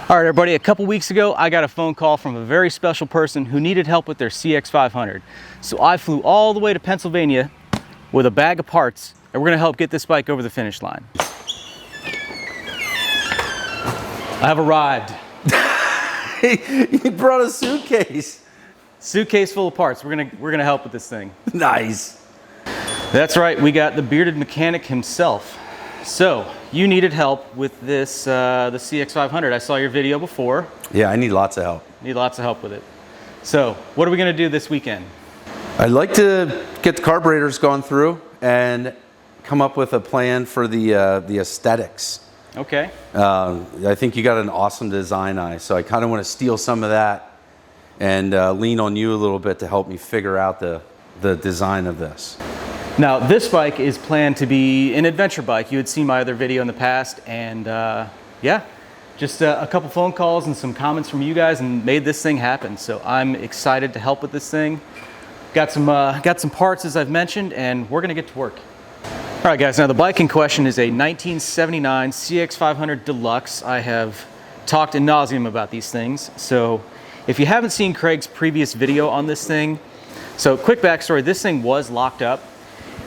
All right, everybody, a couple weeks ago, I got a phone call from a very special person who needed help with their CX500. So I flew all the way to Pennsylvania with a bag of parts, and we're gonna help get this bike over the finish line. I have arrived. You brought a suitcase. Suitcase full of parts. We're gonna help with this thing. Nice. That's right, we got the bearded mechanic himself. So, you needed help with this, the CX500. I saw your video before. Yeah, I need lots of help. Need lots of help with it. So, what are we gonna do this weekend? I'd like to get the carburetors gone through and come up with a plan for the aesthetics. Okay. I think you got an awesome design eye, so I kind of want to steal some of that and lean on you a little bit to help me figure out the design of this. Now, this bike is planned to be an adventure bike. You had seen my other video in the past, and yeah, just a couple phone calls and some comments from you guys and made this thing happen. So I'm excited to help with this thing. Got some parts, as I've mentioned, and we're gonna get to work. All right, guys, now the bike in question is a 1979 CX500 Deluxe. I have talked ad nauseum about these things. So if you haven't seen Craig's previous video on this thing, so quick backstory, this thing was locked up.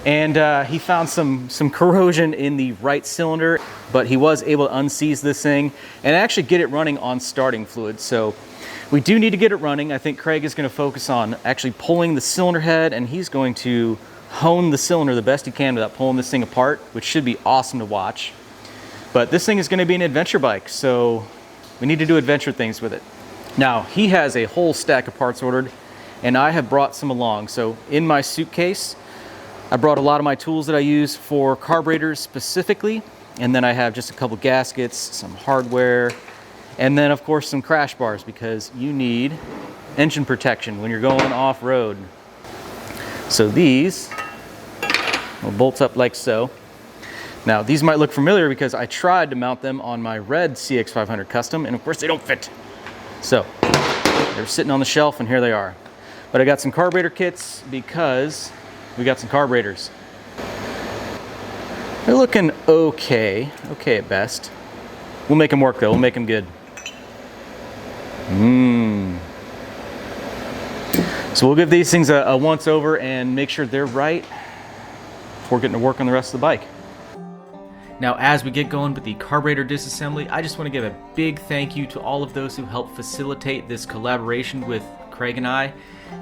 And he found some corrosion in the right cylinder, but he was able to unseize this thing and actually get it running on starting fluid. So we do need to get it running. I think Craig is going to focus on actually pulling the cylinder head, and he's going to hone the cylinder the best he can without pulling this thing apart, which should be awesome to watch. But this thing is going to be an adventure bike, so we need to do adventure things with it. Now, he has a whole stack of parts ordered, and I have brought some along. So in my suitcase, I brought a lot of my tools that I use for carburetors specifically, and then I have just a couple gaskets, some hardware, and then of course some crash bars, because you need engine protection when you're going off-road. So these will bolt up like so. Now these might look familiar because I tried to mount them on my red CX500 Custom, and of course they don't fit. So they're sitting on the shelf, and here they are. But I got some carburetor kits because we got some carburetors. They're looking okay at best. We'll make them work though, we'll make them good. So we'll give these things a once over and make sure they're right before getting to work on the rest of the bike. Now, as we get going with the carburetor disassembly, I just want to give a big thank you to all of those who helped facilitate this collaboration with Craig and I.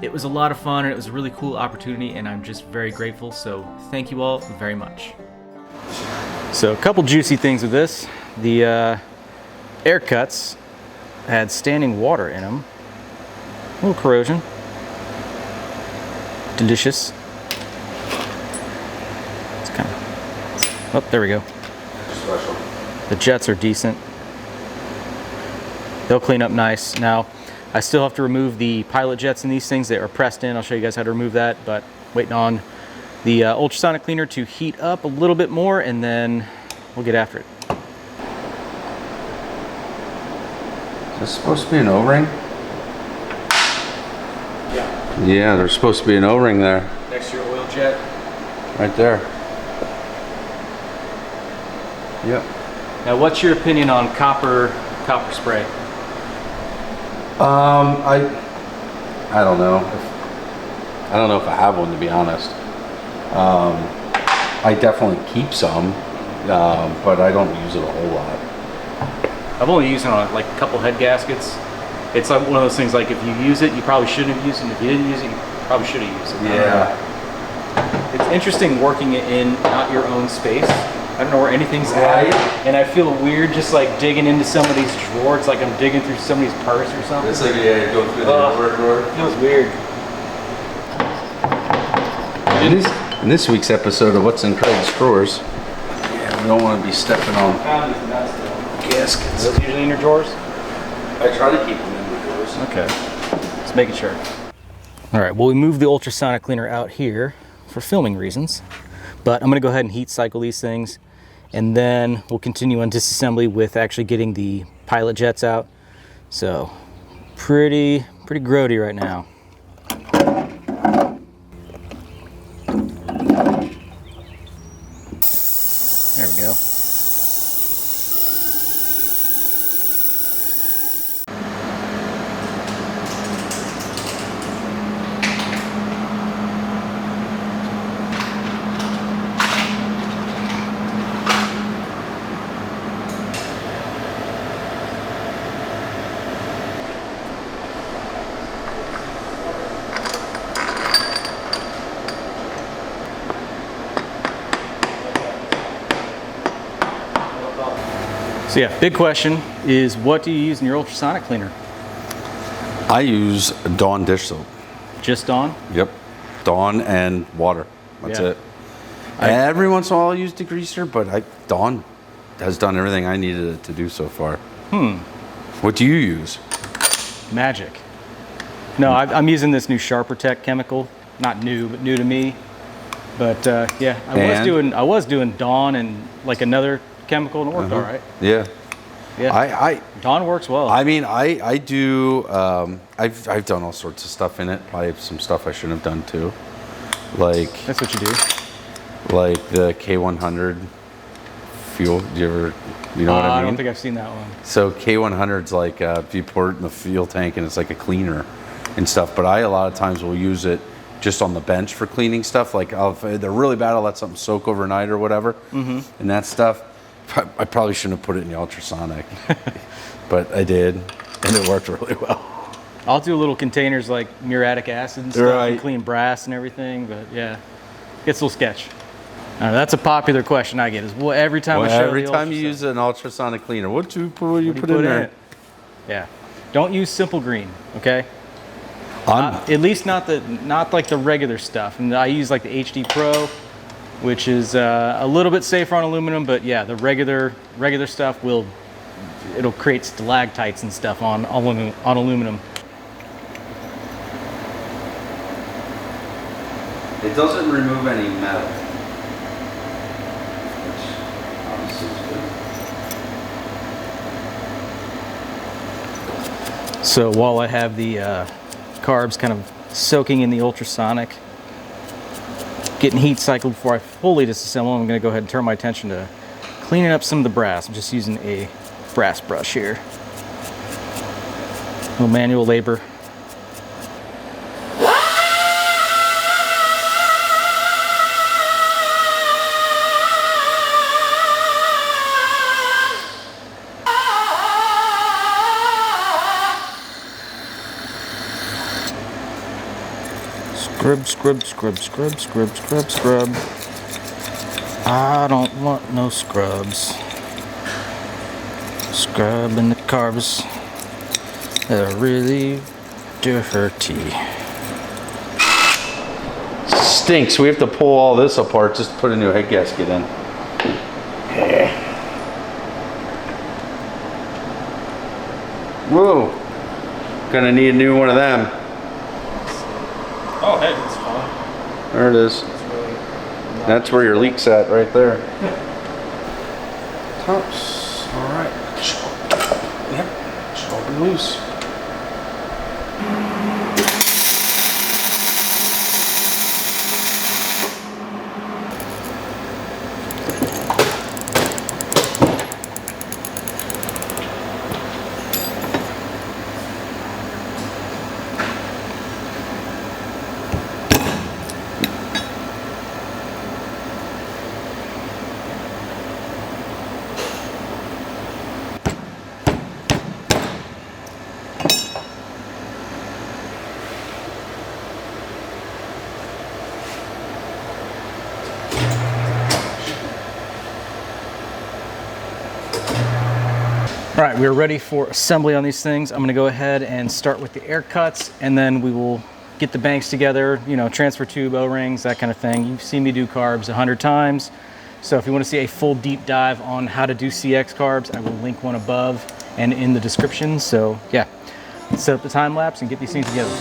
It was a lot of fun, and it was a really cool opportunity, and I'm just very grateful, so thank you all very much. So a couple juicy things with this. The air cuts had standing water in them. A little corrosion. Delicious. It's kind of... Oh, there we go. The jets are decent. They'll clean up nice. Now, I still have to remove the pilot jets in these things. They are pressed in. I'll show you guys how to remove that, but waiting on the ultrasonic cleaner to heat up a little bit more, and then we'll get after it. Is this supposed to be an O-ring? Yeah. Yeah, there's supposed to be an O-ring there. Next to your oil jet. Right there. Yep. Now, what's your opinion on copper spray? I don't know. I don't know if I have one, to be honest. I definitely keep some, but I don't use it a whole lot. I've only used it on like a couple head gaskets. It's like one of those things, like if you use it, you probably shouldn't have used it. And if you didn't use it, you probably should have used it. Yeah. It's interesting working it in not your own space. I don't know where anything's at, and I feel weird just like digging into somebody's drawer. It's like I'm digging through somebody's purse or something. It's like, yeah, go through the drawer. It feels weird. In this week's episode of What's in Craig's Drawers, yeah, we don't want to be stepping on gaskets. Are those usually in your drawers? I try to keep them in my drawers. Okay, just making sure. All right, well, we moved the ultrasonic cleaner out here for filming reasons, but I'm gonna go ahead and heat cycle these things, and then we'll continue on disassembly with actually getting the pilot jets out. So pretty grody right now. There we go. So yeah, big question is, what do you use in your ultrasonic cleaner? I use Dawn dish soap. Just Dawn? Yep. Dawn and water. That's Yeah. it. Every once in a while I use degreaser, but Dawn has done everything I needed it to do so far. What do you use? Magic. No, I'm using this new Sharper Tech chemical. Not new, but new to me. But yeah, I was doing Dawn and like another chemical, and it worked all right. Yeah. Yeah. Dawn works well. I mean, I do. I've done all sorts of stuff in it. Probably some stuff I shouldn't have done too. Like That's what you do. Like the K100 fuel. Do you ever? You know what I mean? I don't think I've seen that one. So K100's like if you pour it in the fuel tank and it's like a cleaner and stuff. But I a lot of times will use it just on the bench for cleaning stuff. Like if they're really bad, I'll let something soak overnight or whatever. And that stuff. I probably shouldn't have put it in the ultrasonic, but I did, and it worked really well. I'll do little containers like muriatic acid and stuff, and clean brass and everything, but yeah, gets a little sketch. That's a popular question I get is, well, every time you use an ultrasonic cleaner, what do you put in there? Yeah, don't use simple green, okay? At least not like the regular stuff. And I use like the HD Pro, which is a little bit safer on aluminum, but yeah, the regular stuff it'll create stalactites and stuff on aluminum. It doesn't remove any metal, which obviously is good. So while I have the carbs kind of soaking in the ultrasonic, getting heat cycled before I fully disassemble, I'm going to go ahead and turn my attention to cleaning up some of the brass. I'm just using a brass brush here. A little manual labor. Scrub, scrub, scrub, scrub, scrub, scrub. I don't want no scrubs. Scrubbing the carbs that are really dirty. Stinks. We have to pull all this apart just to put a new head gasket in. Whoa. Gonna need a new one of them. Oh, hey, it's fine. There it is. That's where your leak's at, right there. Tops. All right. Yep. Sharp and loose. All right, we're ready for assembly on these things. I'm gonna go ahead and start with the air cuts, and then we will get the banks together, you know, transfer tube, O-rings, that kind of thing. You've seen me do carbs 100 times. So if you wanna see a full deep dive on how to do CX carbs, I will link one above and in the description. So yeah, let's set up the time lapse and get these things together.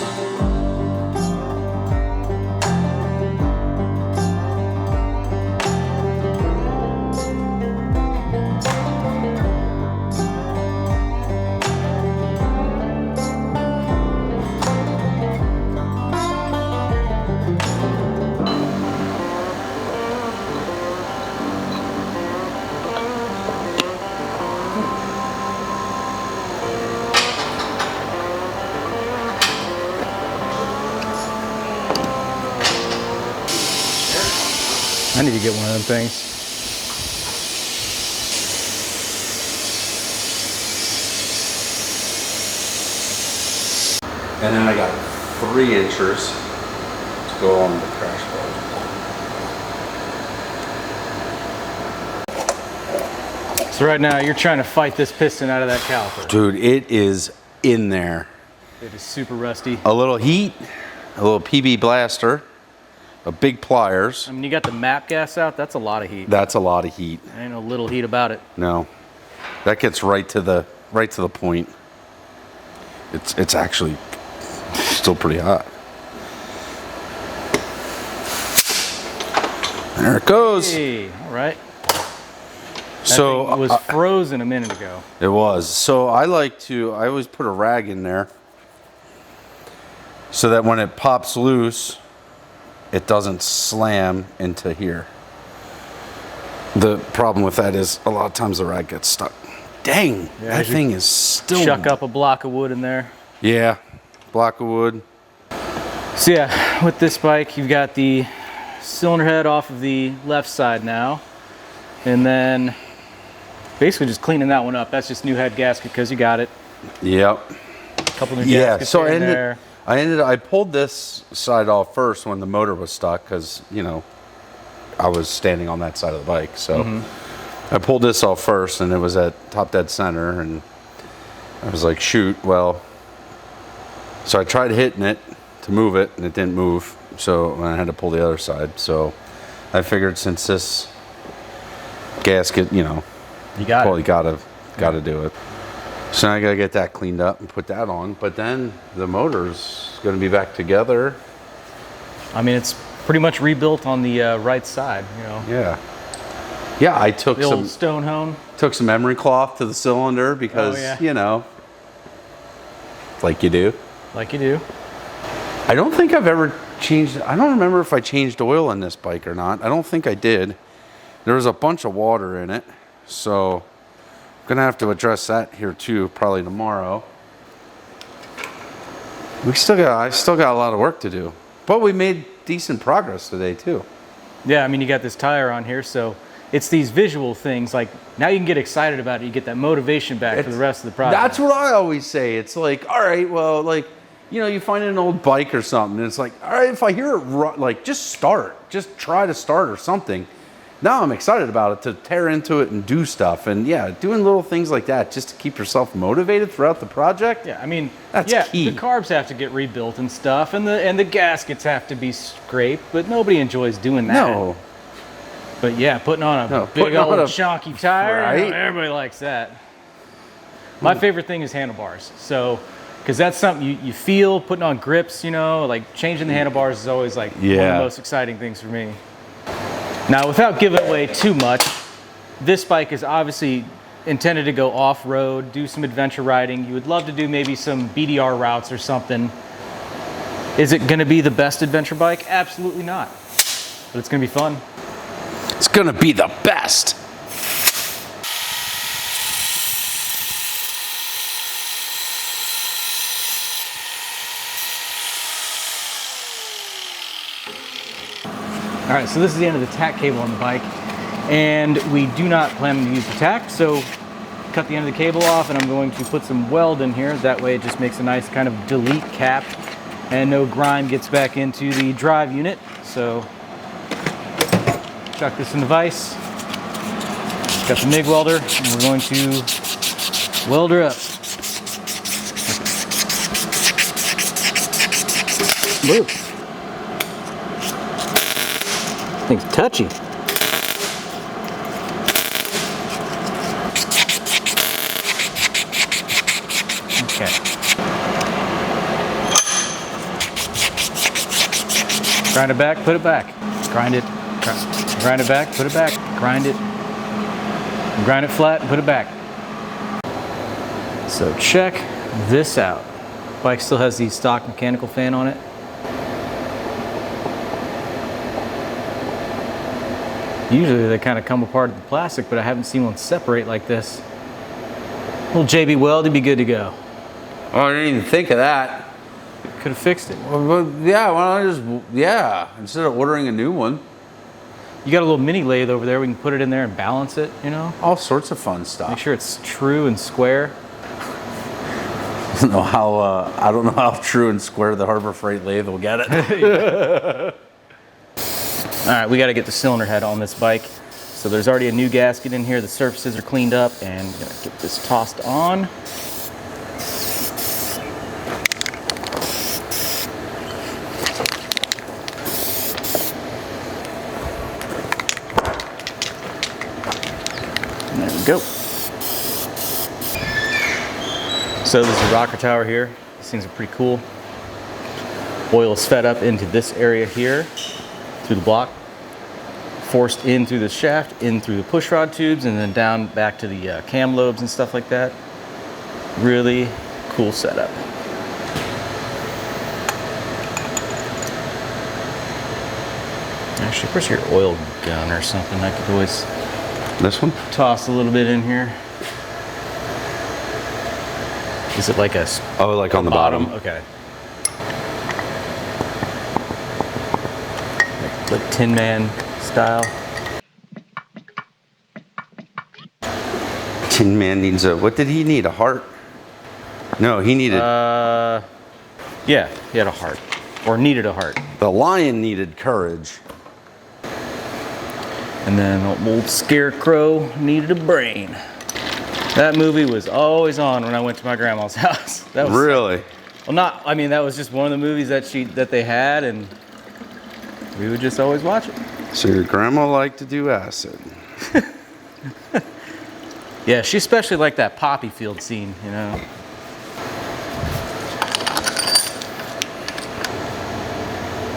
I need to get one of them things. And then I got 3 inchers to go on the crash bar. So right now you're trying to fight this piston out of that caliper. Dude, it is in there. It is super rusty. A little heat, a little PB blaster, a big pliers. I mean, you got the map gas out. That's a lot of heat. That's a lot of heat. Ain't no little heat about it. No, that gets right to the point. It's actually still pretty hot. There it goes. Hey, all right. So it was frozen a minute ago. It was. So I always put a rag in there so that when it pops loose, it doesn't slam into here. The problem with that is a lot of times the rag gets stuck. Dang, yeah, that thing is still... Chuck up a block of wood in there. Yeah, block of wood. So yeah, with this bike, you've got the cylinder head off of the left side now. And then basically just cleaning that one up. That's just new head gasket because you got it. Yep. A couple new gaskets so there. I pulled this side off first when the motor was stuck because, you know, I was standing on that side of the bike. So I pulled this off first and it was at top dead center and I was like, shoot, well, so I tried hitting it to move it and it didn't move. So I had to pull the other side. So I figured since this gasket, you know, you got well, you gotta do it. So now I gotta get that cleaned up and put that on. But then the motor's gonna be back together. I mean, it's pretty much rebuilt on the right side, you know. Yeah. Yeah, I took the old stone hone. Took some emery cloth to the cylinder because, you know, like you do. Like you do. I don't think I've ever changed, I don't remember if I changed oil in this bike or not. I don't think I did. There was a bunch of water in it, so I'm gonna have to address that here too, probably tomorrow. I still got a lot of work to do, but we made decent progress today too. Yeah, I mean, you got this tire on here, so it's these visual things. Like now you can get excited about it. You get that motivation back for the rest of the project. That's what I always say. It's like, all right, well, like, you know, you find an old bike or something, and it's like, all right, if I hear it, like, just start, just try to start or something. Now I'm excited about it to tear into it and do stuff. And yeah, doing little things like that just to keep yourself motivated throughout the project. Yeah, I mean, that's key. The carbs have to get rebuilt and stuff, and the gaskets have to be scraped, but nobody enjoys doing that. No. But yeah, putting on a big old chunky tire, right? You know, everybody likes that. My favorite thing is handlebars. So, because that's something you feel, putting on grips, you know, like changing the handlebars is always like one of the most exciting things for me. Now, without giving away too much, this bike is obviously intended to go off-road, do some adventure riding. You would love to do maybe some BDR routes or something. Is it going to be the best adventure bike? Absolutely not. But it's going to be fun. It's going to be the best. All right, so this is the end of the tack cable on the bike, and we do not plan to use the tack, so cut the end of the cable off, and I'm going to put some weld in here. That way it just makes a nice kind of delete cap, and no grime gets back into the drive unit. So chuck this in the vise. Got the MIG welder, and we're going to weld her up. Whoa. Thing's touchy. Okay. Grind it back, put it back. Grind it. Grind it back, put it back. Grind it. Grind it flat and put it back. So check this out. Bike still has the stock mechanical fan on it. Usually they kind of come apart at the plastic, but I haven't seen one separate like this. Little JB weld, it'd be good to go. Oh, I didn't even think of that. Could have fixed it. Well, yeah, why don't I just, instead of ordering a new one. You got a little mini lathe over there. We can put it in there and balance it, you know? All sorts of fun stuff. Make sure it's true and square. I don't know how true and square the Harbor Freight lathe will get it. All right, we got to get the cylinder head on this bike. So there's already a new gasket in here. The surfaces are cleaned up, and I'm gonna get this tossed on. And there we go. So there's a rocker tower here. These things are pretty cool. Oil is fed up into this area here through the block, forced in through the shaft, in through the push rod tubes, and then down back to the cam lobes and stuff like that. Really cool setup. Actually, where's your oil gun or something? I could always This one? toss a little bit in here. Is it like a Oh, like on the bottom. Okay. Like Tin Man style. Tin Man needs a, what did he need? A heart? No, he needed, Yeah, he had a heart. Or needed a heart. the lion needed courage. And then old Scarecrow needed a brain. That movie was always on when I went to my grandma's house. That was, Really? well, I mean, that was just one of the movies that they had, and we would just always watch it. So your grandma liked to do acid. Yeah, she especially liked that poppy field scene, you know.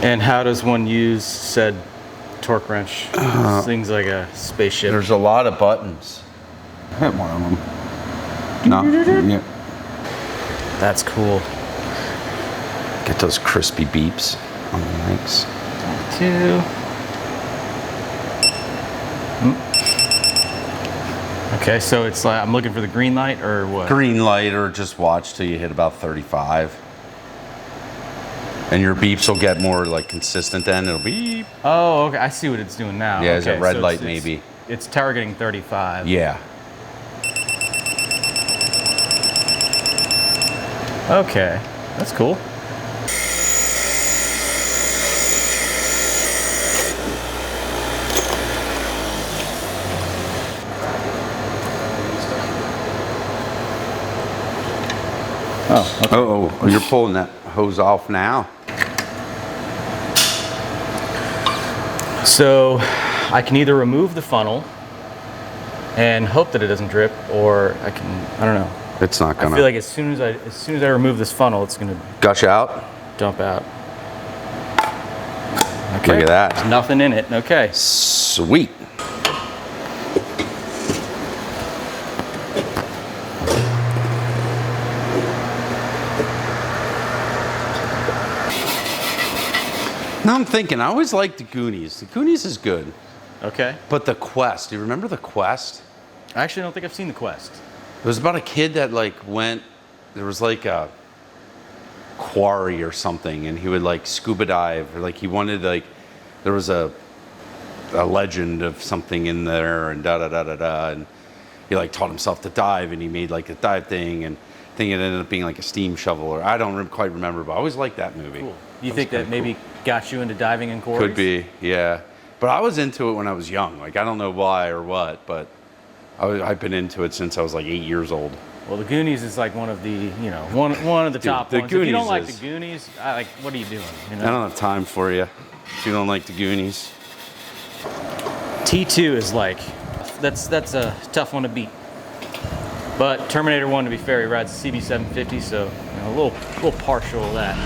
And how does one use said torque wrench? This thing's like a spaceship. There's a lot of buttons. Hit one of them. No. Yeah. That's cool. Get those crispy beeps on the mics. 2. Okay, so it's like I'm looking for the green light or what? Green light, or just watch till you hit about 35. And your beeps will get more like consistent then. It'll beep. Oh, okay. I see what it's doing now. Yeah, okay, it's a red so light maybe. It's targeting 35. Yeah. Okay, that's cool. Oh, okay. Oh, you're pulling that hose off now. So I can either remove the funnel and hope that it doesn't drip, or I don't know. It's not gonna. I feel like as soon as I remove this funnel, it's gonna gush out. dump out. Okay. Look at that. There's nothing in it. Okay. Sweet. Now I'm thinking, I always liked the Goonies. The Goonies is good. Okay. But the Quest, do you remember the Quest? I actually don't think I've seen the Quest. It was about a kid that like went, there was like a quarry or something, and he would like scuba dive, or like he wanted like, there was a legend of something in there, and da da da da da, and he like taught himself to dive, and he made like a dive thing, and I think it ended up being like a steam shovel, or I don't quite remember, but I always liked that movie. Cool. You think that maybe got you into diving in quarries? Could be, yeah. But I was into it when I was young. Like I don't know why or what, but I've been into it since I was like 8 years old. Well, the Goonies is like one of the, one of the top the ones. If you don't Goonies like is. the Goonies, what are you doing? You I know? don't have time for you if you don't like the Goonies. T2 is like, that's a tough one to beat. But Terminator 1, to be fair, he rides the CB750, so a little partial to that.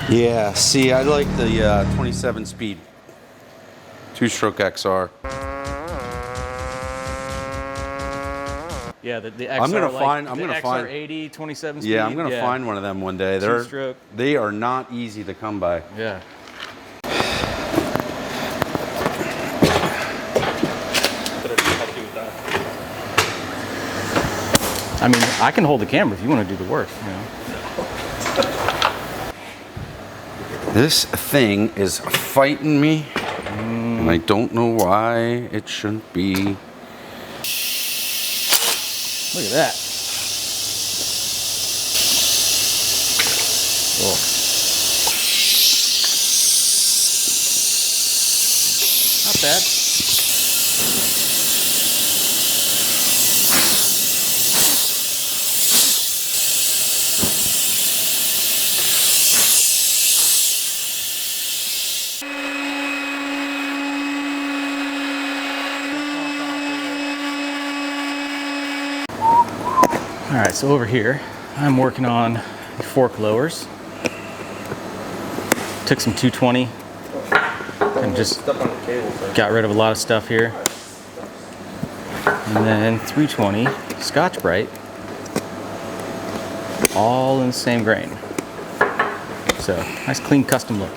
Yeah, see, I like the 27 speed two-stroke XR. Yeah, the XR, I'm gonna like, find. the I'm gonna XR find. 80, 27 speed. Yeah, I'm gonna find one of them one day. Two-stroke. They are not easy to come by. Yeah. I mean, I can hold the camera if you want to do the work. This thing is fighting me, and I don't know why it shouldn't be. Look at that. Oh. Not bad. right, so over here, I'm working on the fork lowers. Took some 220 and just got rid of a lot of stuff here. And then 320 Scotch-Brite, all in the same grain. So, nice clean custom look.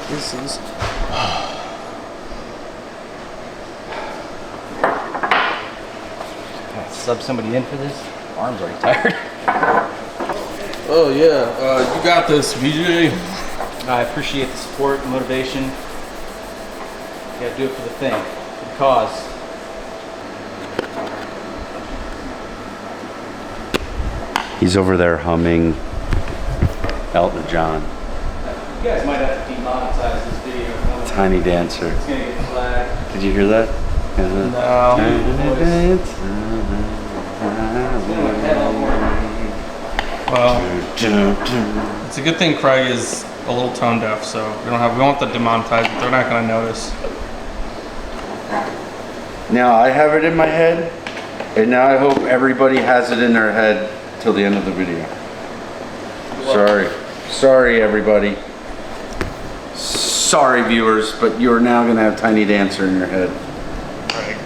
This is sub somebody in for this. Arm's already tired. Oh yeah, you got this, VJ. I appreciate the support, the motivation. You gotta do it for the thing, for the cause. He's over there humming Elton John. You guys might have to demonetize this video. Tiny Dancer. It's gonna get flagged. Did you hear that? No. Well, it's a good thing Craig is a little tone deaf, so we won't have to demonetize it. They're not gonna notice. Now I have it in my head, and now I hope everybody has it in their head till the end of the video. Sorry everybody. Sorry viewers, but you're now gonna have Tiny Dancer in your head. Craig,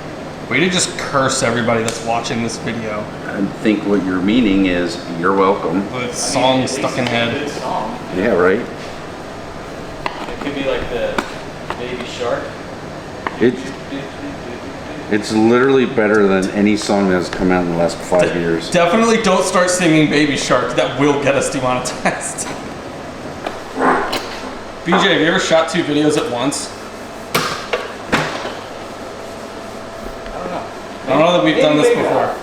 way to just curse everybody that's watching this video. I think what you're meaning is you're welcome. The song stuck in head. Good song. Yeah, right? It could be like the Baby Shark. It's literally better than any song that's come out in the last 5 years. Definitely don't start singing Baby Shark. That will get us demonetized. BJ, have you ever shot 2 videos at once? I don't know that we've done this before.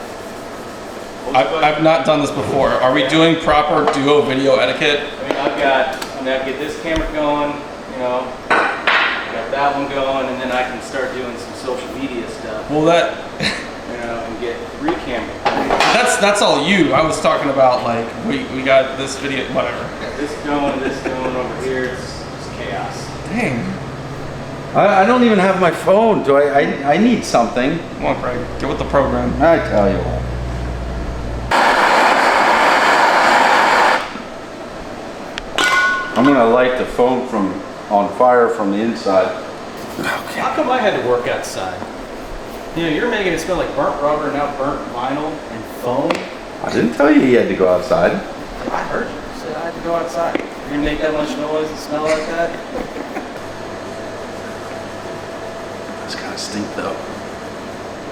I've not done this before. Are we doing proper duo video etiquette? I mean, I've got to get this camera going, you know, got that one going, and then I can start doing some social media stuff. Well, that you know, and get 3 cameras. that's all you. I was talking about like we got this video, whatever. This going over here. It's just chaos. Dang. I don't even have my phone. Do I need something. Come on, Craig. Get with the program. I tell you what. I'm gonna light the phone on fire from the inside. Okay. How come I had to work outside? You know, you're making it smell like burnt rubber, now burnt vinyl and foam. I didn't tell you had to go outside. I heard you. You said I had to go outside. You're gonna make that much noise and smell like that? It's kind of stink though.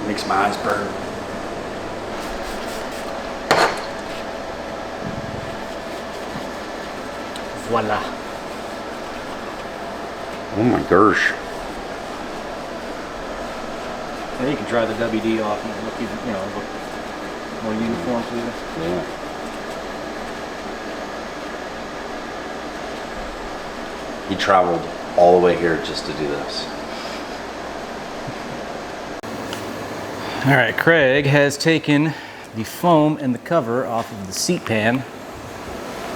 Makes my eyes burn. Voila. Oh my gosh. Now you can dry the WD off and look even, you know, look more uniform to you. Yeah. He traveled all the way here just to do this. All right, Craig has taken the foam and the cover off of the seat pan.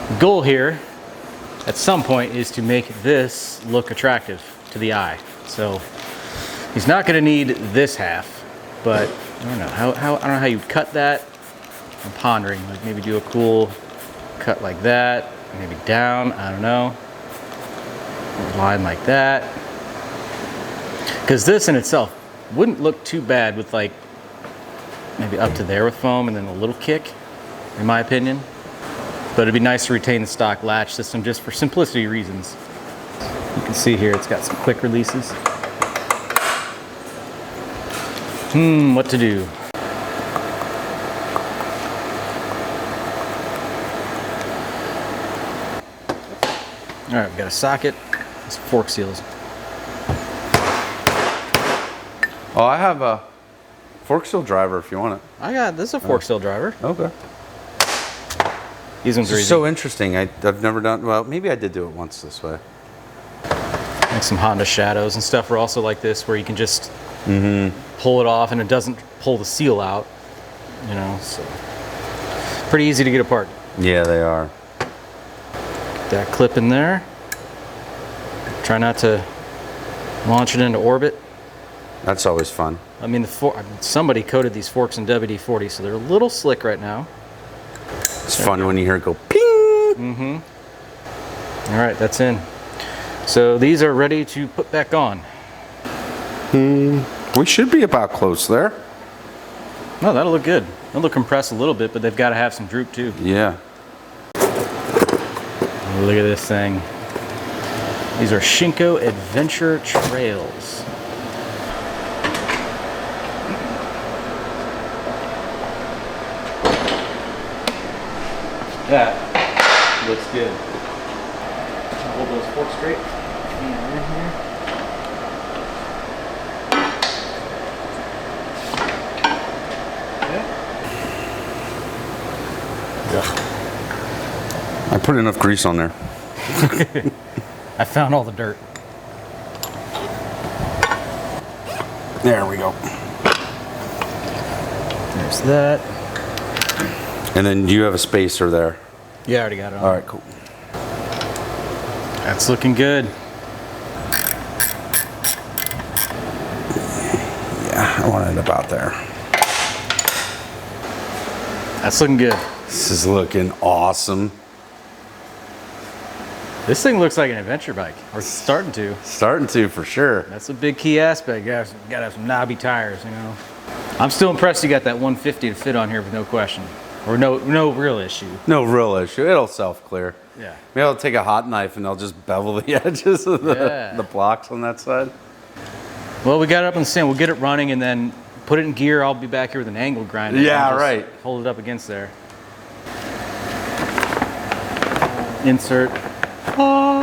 The goal here at some point is to make this look attractive to the eye. So he's not going to need this half, but I don't know how I don't know how you cut that. I'm pondering, like maybe do a cool cut like that, maybe down. I don't know, a line like that. Because this in itself wouldn't look too bad with like maybe up to there with foam and then a little kick, in my opinion. But it'd be nice to retain the stock latch system just for simplicity reasons. You can see here it's got some quick releases. What to do? All right, we've got a socket, some fork seals. Oh, I have a fork seal driver if you want it. This is a fork seal driver. Okay. These ones are It's easy. so interesting. I've never done, well, maybe I did do it once this way. Like some Honda Shadows and stuff are also like this, where you can just pull it off and it doesn't pull the seal out, you know, so pretty easy to get apart. Yeah, they are. That clip in there. Try not to launch it into orbit. That's always fun. I mean, somebody coated these forks in WD-40, so they're a little slick right now. It's fun when you hear it go ping. All right, that's in. So these are ready to put back on. We should be about close there. No, that'll look good. They'll look compressed a little bit, but they've got to have some droop too. Yeah. Look at this thing. These are Shinko Adventure Trails. That looks good. Hold those forks straight. I put enough grease on there. I found all the dirt. There we go. There's that. And then you have a spacer there. Yeah, I already got it on. All right, cool. That's looking good. Yeah, I want it about there. That's looking good. This is looking awesome. This thing looks like an adventure bike, or it's starting to. Starting to, for sure. That's a big key aspect. You gotta have some knobby tires, you know. I'm still impressed you got that 150 to fit on here with no question, or no real issue. No real issue. It'll self-clear. Yeah. Maybe I'll take a hot knife and I'll just bevel the edges of Yeah. the blocks on that side. Well, we got it up on the stand. We'll get it running and then put it in gear. I'll be back here with an angle grinder. Yeah, and just right. Hold it up against there. Insert. All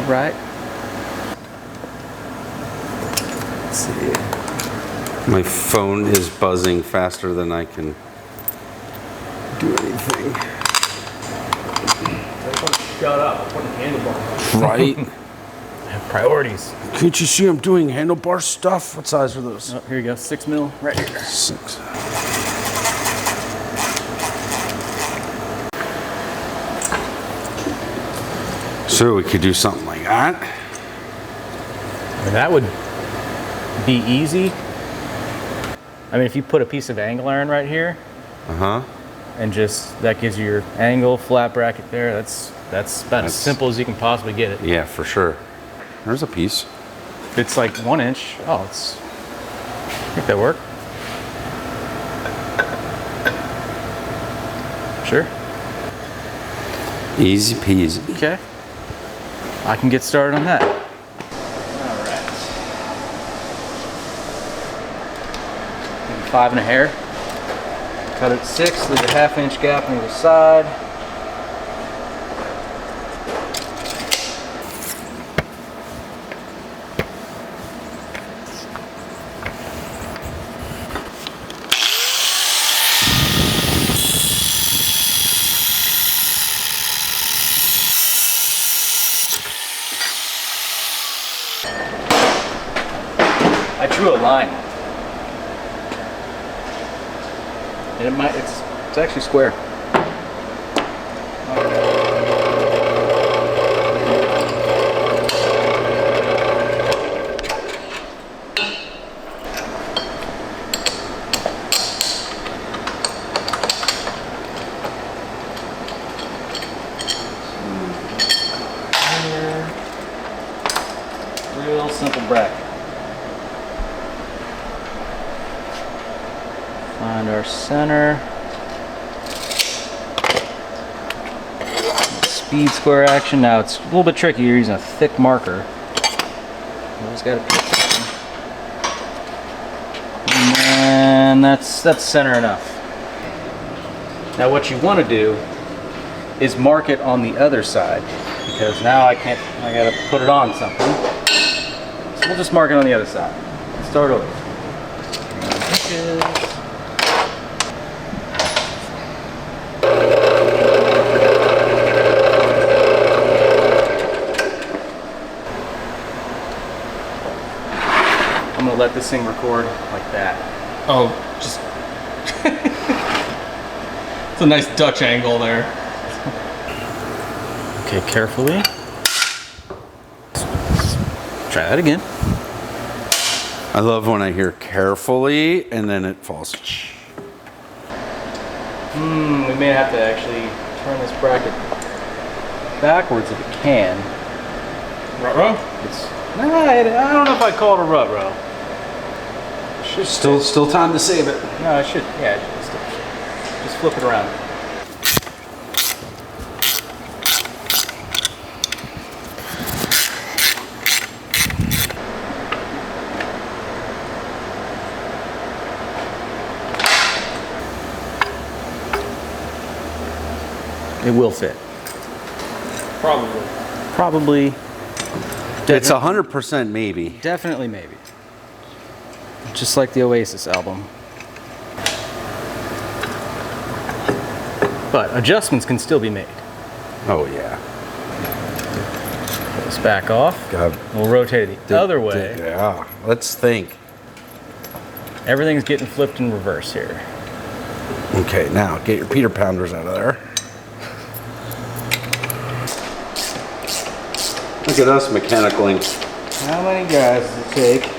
right. Let's see. My phone is buzzing faster than I can do anything. Shut up. I'm putting handlebars. Right? I have priorities. Can't you see I'm doing handlebar stuff? What size are those? Oh, here you go. 6 mil right here. 6. So we could do something like that. I mean, that would be easy. I mean, if you put a piece of angle iron right here, and just that gives you your angle flat bracket there. That's about as simple as you can possibly get it. Yeah, for sure. There's a piece. It's like 1 inch. Oh, it's make that work. Sure. Easy peasy. Okay. I can get started on that. All right. 5 and a hair. Cut it at 6, leave a ½ inch gap on either side. I drew a line. And it's actually square. Real simple bracket. Find our center. Speed square action. Now it's a little bit tricky. You're using a thick marker. Always got to pick something. And that's center enough. Now what you want to do is mark it on the other side, because now I got to put it on something. So we'll just mark it on the other side. Start over. I'm gonna let this thing record like that. Oh, just a nice Dutch angle there. Okay, carefully. Try that again. I love when I hear carefully and then it falls. We may have to actually turn this bracket backwards if it can. Ruh-roh? I don't know if I'd call it a rut-row. Still time to save it. No, it should. Yeah, just flip it around. It will fit. Probably. It's 100% maybe. Definitely maybe. Just like the Oasis album. But adjustments can still be made. Oh yeah. Let's back off. God. We'll rotate it the other way. Yeah. Let's think. Everything's getting flipped in reverse here. Okay, now get your Peter Pounders out of there. Look at us mechanically. How many guys does it take to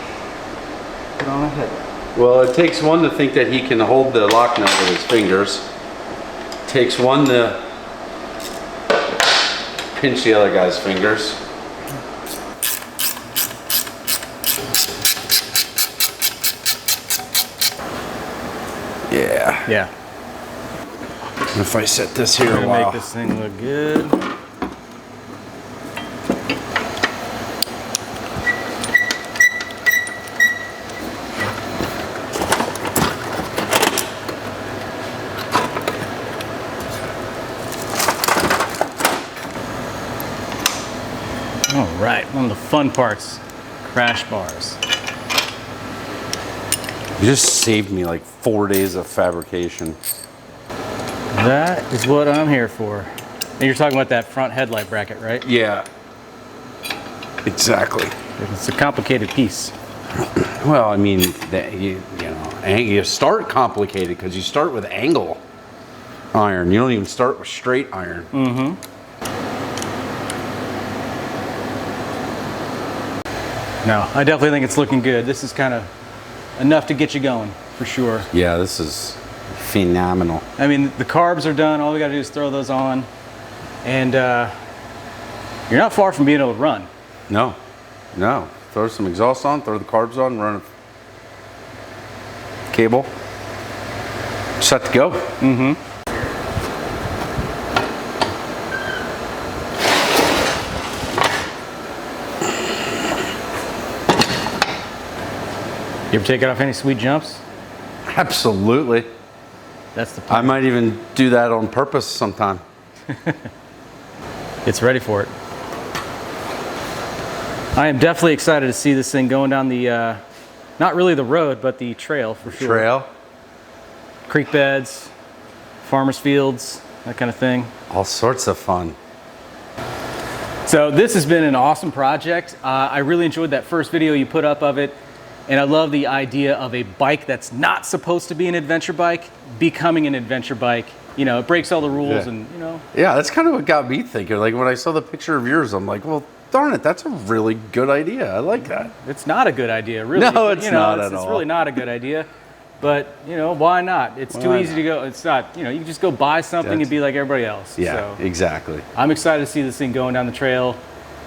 put on a headlight? Well, it takes one to think that he can hold the lock nut with his fingers. It takes one to pinch the other guy's fingers. Yeah. Yeah. And if I set this here We're a gonna while. make this thing look good. All right, one of the fun parts, crash bars. You just saved me like 4 days of fabrication. That is what I'm here for. And you're talking about that front headlight bracket, right? Yeah. Exactly. It's a complicated piece. Well, I mean, you start complicated because you start with angle iron. You don't even start with straight iron. Mm-hmm. No, I definitely think it's looking good. This is kind of enough to get you going, for sure. Yeah, this is phenomenal. I mean, the carbs are done. All we got to do is throw those on. And you're not far from being able to run. No. Throw some exhaust on, throw the carbs on, run a cable. Set to go. Mm-hmm. You ever take it off any sweet jumps? Absolutely. That's the I plan. might even do that on purpose sometime. It's ready for it. I am definitely excited to see this thing going down the, not really the road, but the trail for sure. Trail. Creek beds, farmers fields, that kind of thing. All sorts of fun. So this has been an awesome project. I really enjoyed that first video you put up of it. And I love the idea of a bike that's not supposed to be an adventure bike becoming an adventure bike. You know, it breaks all the rules and, you know. Yeah, that's kind of what got me thinking. Like when I saw the picture of yours, I'm like, well, darn it, that's a really good idea. I like that. It's not a good idea, really. No, it's not at all. It's really not a good idea. But, you know, why not? It's too easy to go. It's not, you know, you can just go buy something and be like everybody else. Yeah, so exactly. I'm excited to see this thing going down the trail,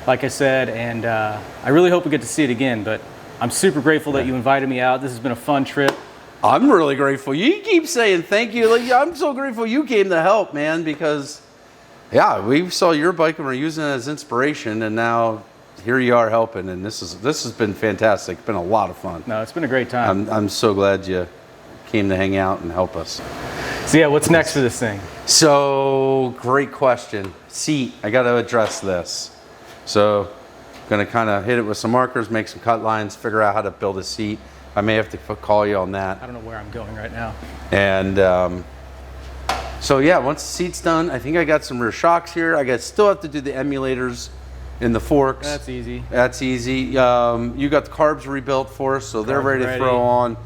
like I said, and I really hope we get to see it again. But I'm super grateful that you invited me out. This has been a fun trip. I'm really grateful. You keep saying thank you. Like, I'm so grateful you came to help, man, because, yeah, we saw your bike and we're using it as inspiration, and now here you are helping, and this has been fantastic. It's been a lot of fun. No, it's been a great time. I'm so glad you came to hang out and help us. So yeah, what's next for this thing? So, great question. Seat, I got to address this. So, going to kind of hit it with some markers, make some cut lines, figure out how to build a seat. I may have to call you on that. I don't know where I'm going right now. And so yeah, once the seat's done, I think I got some rear shocks here. Still have to do the emulators in the forks. That's easy. That's easy. You got the carbs rebuilt for us, so they're ready to throw on.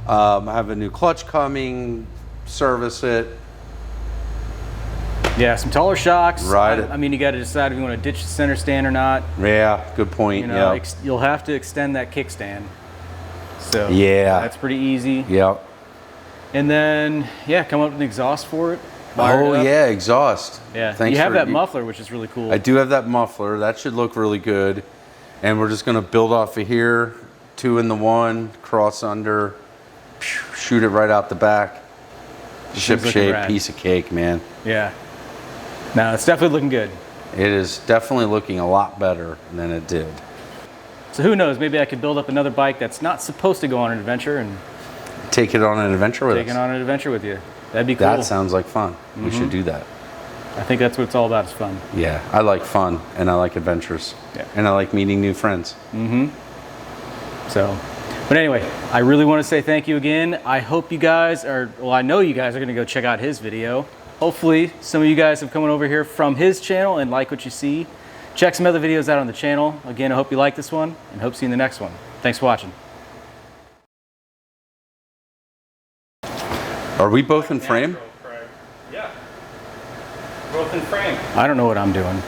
I have a new clutch coming, service it. Yeah, some taller shocks. Ride it. I mean, you got to decide if you want to ditch the center stand or not. Yeah, good point. You know, Yeah. you'll have to extend that kickstand. So Yeah. that's pretty easy. Yeah. And then, yeah, come up with an exhaust for it. wire Oh it up. yeah, exhaust. Yeah, Thanks you have for- that muffler, which is really cool. I do have that muffler. That should look really good. And we're just gonna build off of here, 2 in the 1, cross under, shoot it right out the back. Ship Seems looking shape, rad. piece of cake, man. Yeah. No, it's definitely looking good. It is definitely looking a lot better than it did. So who knows? Maybe I could build up another bike that's not supposed to go on an adventure and Take it on an adventure with take it us. on an adventure with you. That'd be cool. That sounds like fun. We should do that. I think that's what it's all about. Is fun. Yeah, I like fun and I like adventures. Yeah. And I like meeting new friends. So, but anyway, I really want to say thank you again. I hope you guys are, well, I know you guys are going to go check out his video. Hopefully, some of you guys have come over here from his channel and like what you see. Check some other videos out on the channel. Again, I hope you like this one and hope to see you in the next one. Thanks for watching. Are we both in frame? Yeah. Both in frame. I don't know what I'm doing.